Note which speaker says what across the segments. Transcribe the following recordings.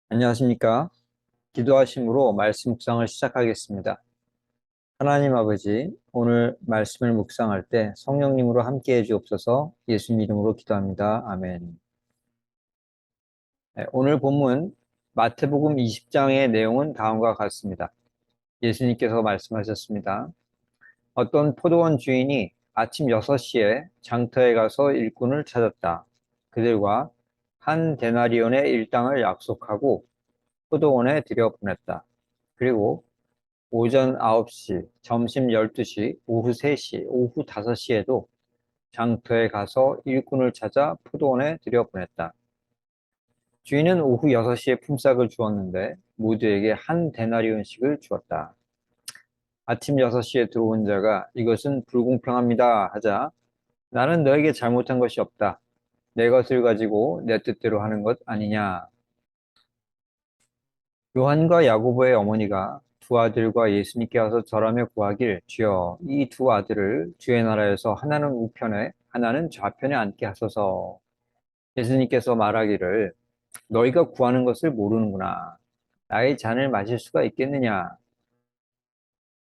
Speaker 1: 안녕하십니까? 기도하심으로 말씀 묵상을 시작하겠습니다. 하나님 아버지, 오늘 말씀을 묵상할 때 성령님으로 함께해 주옵소서. 예수님 이름으로 기도합니다. 아멘. 네, 오늘 본문 마태복음 20장의 내용은 다음과 같습니다. 예수님께서 말씀하셨습니다. 어떤 포도원 주인이 아침 6시에 장터에 가서 일꾼을 찾았다. 그들과 한 데나리온의 일당을 약속하고 포도원에 들여보냈다. 그리고 오전 9시, 점심 12시, 오후 3시, 오후 5시에도 장터에 가서 일꾼을 찾아 포도원에 들여보냈다. 주인은 오후 6시에 품삯을 주었는데 모두에게 한 데나리온씩을 주었다. 아침 6시에 들어온 자가 이것은 불공평합니다 하자 나는 너에게 잘못한 것이 없다. 내 것을 가지고 내 뜻대로 하는 것 아니냐. 요한과 야고보의 어머니가 두 아들과 예수님께 와서 절하며 구하길 주여 이 두 아들을 주의 나라에서 하나는 우편에 하나는 좌편에 앉게 하소서. 예수님께서 말하기를 너희가 구하는 것을 모르는구나. 나의 잔을 마실 수가 있겠느냐.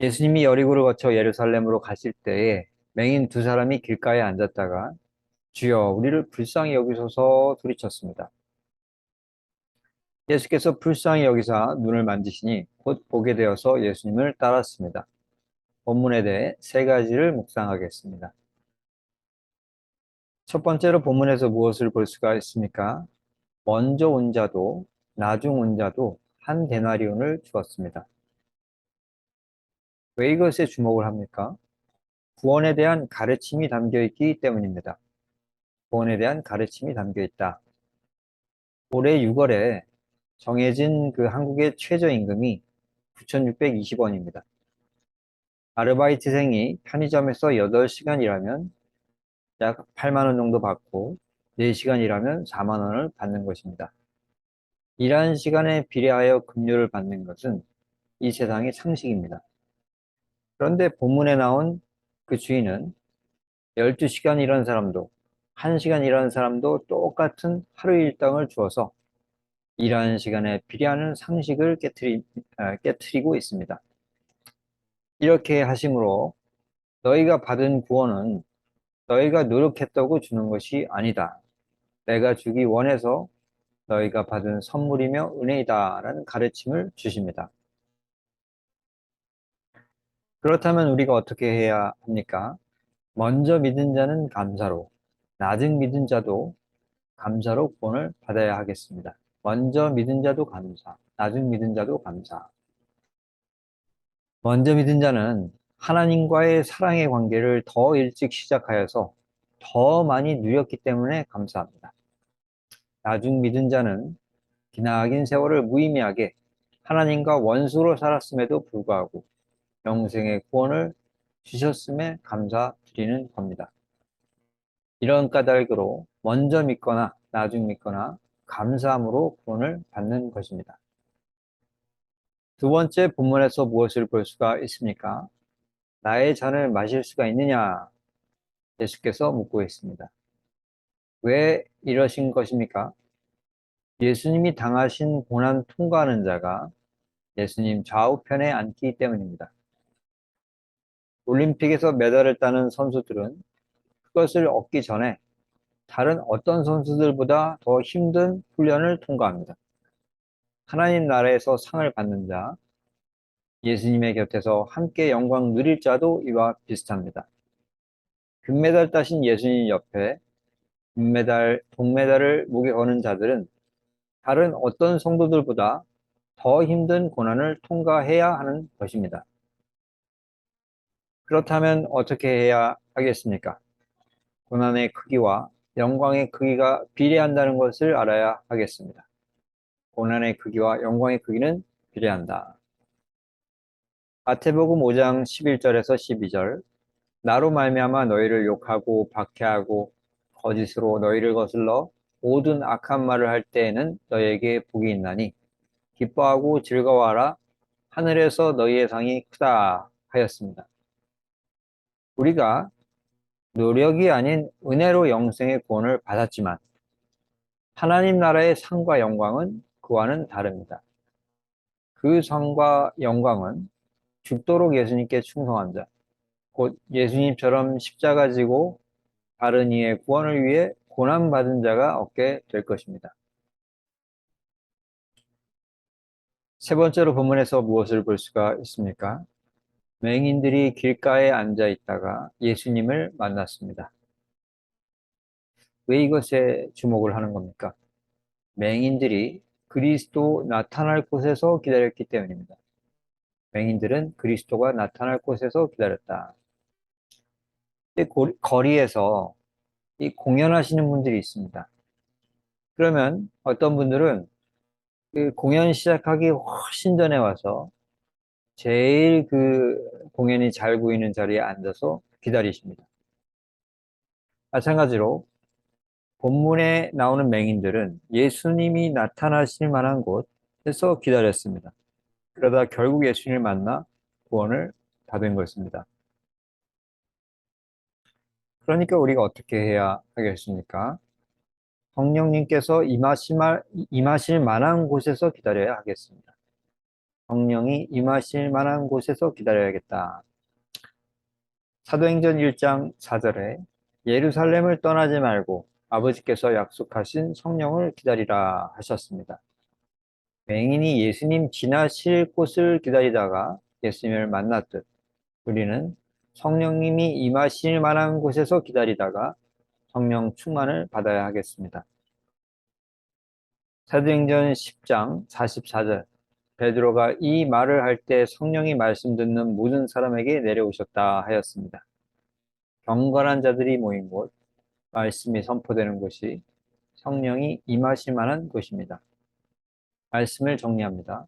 Speaker 1: 예수님이 여리고를 거쳐 예루살렘으로 가실 때에 맹인 두 사람이 길가에 앉았다가 주여 우리를 불쌍히 여기소서 소리쳤습니다. 예수께서 불쌍히 여기사 눈을 만지시니 곧 보게 되어서 예수님을 따랐습니다. 본문에 대해 세 가지를 묵상하겠습니다. 첫 번째로 본문에서 무엇을 볼 수가 있습니까? 먼저 온 자도 나중 온 자도 한 데나리온을 주었습니다. 왜 이것에 주목을 합니까? 구원에 대한 가르침이 담겨 있기 때문입니다. 구원에 대한 가르침이 담겨 있다. 올해 6월에 정해진 그 한국의 최저임금이 9,620원입니다. 아르바이트생이 편의점에서 8시간 일하면 약 8만 원 정도 받고 4시간 일하면 4만 원을 받는 것입니다. 일하는 시간에 비례하여 급료를 받는 것은 이 세상의 상식입니다. 그런데 본문에 나온 그 주인은 12시간 일하는 사람도 1시간 일하는 사람도 똑같은 하루 일당을 주어서 일하는 시간에 비례하는 상식을 깨트리고 있습니다. 이렇게 하심으로 너희가 받은 구원은 너희가 노력했다고 주는 것이 아니다. 내가 주기 원해서 너희가 받은 선물이며 은혜이다 라는 가르침을 주십니다. 그렇다면 우리가 어떻게 해야 합니까? 먼저 믿은 자는 감사로, 나중 믿은 자도 감사로 구원을 받아야 하겠습니다. 먼저 믿은 자도 감사, 나중 믿은 자도 감사. 먼저 믿은 자는 하나님과의 사랑의 관계를 더 일찍 시작하여서 더 많이 누렸기 때문에 감사합니다. 나중 믿은 자는 기나긴 세월을 무의미하게 하나님과 원수로 살았음에도 불구하고 영생의 구원을 주셨음에 감사드리는 겁니다. 이런 까닭으로 먼저 믿거나 나중 믿거나 감사함으로 구원을 받는 것입니다. 두 번째 본문에서 무엇을 볼 수가 있습니까? 나의 잔을 마실 수가 있느냐? 예수께서 묻고 있습니다. 왜 이러신 것입니까? 예수님이 당하신 고난 통과하는 자가 예수님 좌우편에 앉기 때문입니다. 올림픽에서 메달을 따는 선수들은 그것을 얻기 전에 다른 어떤 선수들보다 더 힘든 훈련을 통과합니다. 하나님 나라에서 상을 받는 자, 예수님의 곁에서 함께 영광 누릴 자도 이와 비슷합니다. 금메달 따신 예수님 옆에 금메달, 동메달을 목에 거는 자들은 다른 어떤 성도들보다 더 힘든 고난을 통과해야 하는 것입니다. 그렇다면 어떻게 해야 하겠습니까? 고난의 크기와 영광의 크기가 비례한다는 것을 알아야 하겠습니다. 고난의 크기와 영광의 크기는 비례한다. 마태복음 5장 11절에서 12절 나로 말미암아 너희를 욕하고 박해하고 거짓으로 너희를 거슬러 모든 악한 말을 할 때에는 너희에게 복이 있나니 기뻐하고 즐거워하라 하늘에서 너희의 상이 크다 하였습니다. 우리가 노력이 아닌 은혜로 영생의 구원을 받았지만 하나님 나라의 상과 영광은 그와는 다릅니다. 그 성과 영광은 죽도록 예수님께 충성한 자, 곧 예수님처럼 십자가 지고 다른 이의 구원을 위해 고난받은 자가 얻게 될 것입니다. 세 번째로 본문에서 무엇을 볼 수가 있습니까? 맹인들이 길가에 앉아 있다가 예수님을 만났습니다. 왜 이것에 주목을 하는 겁니까? 맹인들이 그리스도 나타날 곳에서 기다렸기 때문입니다. 맹인들은 그리스도가 나타날 곳에서 기다렸다. 이 거리에서 이 공연하시는 분들이 있습니다. 그러면 어떤 분들은 그 공연 시작하기 훨씬 전에 와서 제일 그 공연이 잘 보이는 자리에 앉아서 기다리십니다. 마찬가지로 본문에 나오는 맹인들은 예수님이 나타나실 만한 곳에서 기다렸습니다. 그러다 결국 예수님을 만나 구원을 받은 것입니다. 그러니까 우리가 어떻게 해야 하겠습니까? 성령님께서 임하실 만한 곳에서 기다려야 하겠습니다. 성령이 임하실 만한 곳에서 기다려야겠다. 사도행전 1장 4절에 예루살렘을 떠나지 말고 아버지께서 약속하신 성령을 기다리라 하셨습니다. 맹인이 예수님 지나실 곳을 기다리다가 예수님을 만났듯 우리는 성령님이 임하실 만한 곳에서 기다리다가 성령 충만을 받아야 하겠습니다. 사도행전 10장 44절 베드로가 이 말을 할 때 성령이 말씀 듣는 모든 사람에게 내려오셨다 하였습니다. 경건한 자들이 모인 곳, 말씀이 선포되는 곳이 성령이 임하실 만한 곳입니다. 말씀을 정리합니다.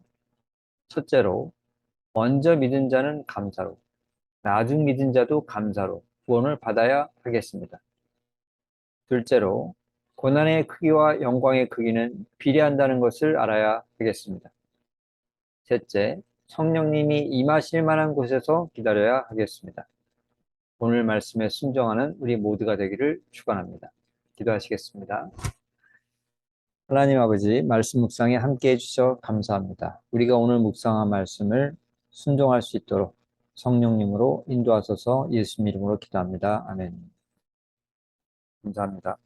Speaker 1: 첫째로, 먼저 믿은 자는 감사로, 나중 믿은 자도 감사로 구원을 받아야 하겠습니다. 둘째로, 고난의 크기와 영광의 크기는 비례한다는 것을 알아야 하겠습니다. 셋째, 성령님이 임하실 만한 곳에서 기다려야 하겠습니다. 오늘 말씀에 순종하는 우리 모두가 되기를 축원합니다. 기도하시겠습니다. 하나님 아버지, 말씀 묵상에 함께 해주셔서 감사합니다. 우리가 오늘 묵상한 말씀을 순종할 수 있도록 성령님으로 인도하소서. 예수님 이름으로 기도합니다. 아멘. 감사합니다.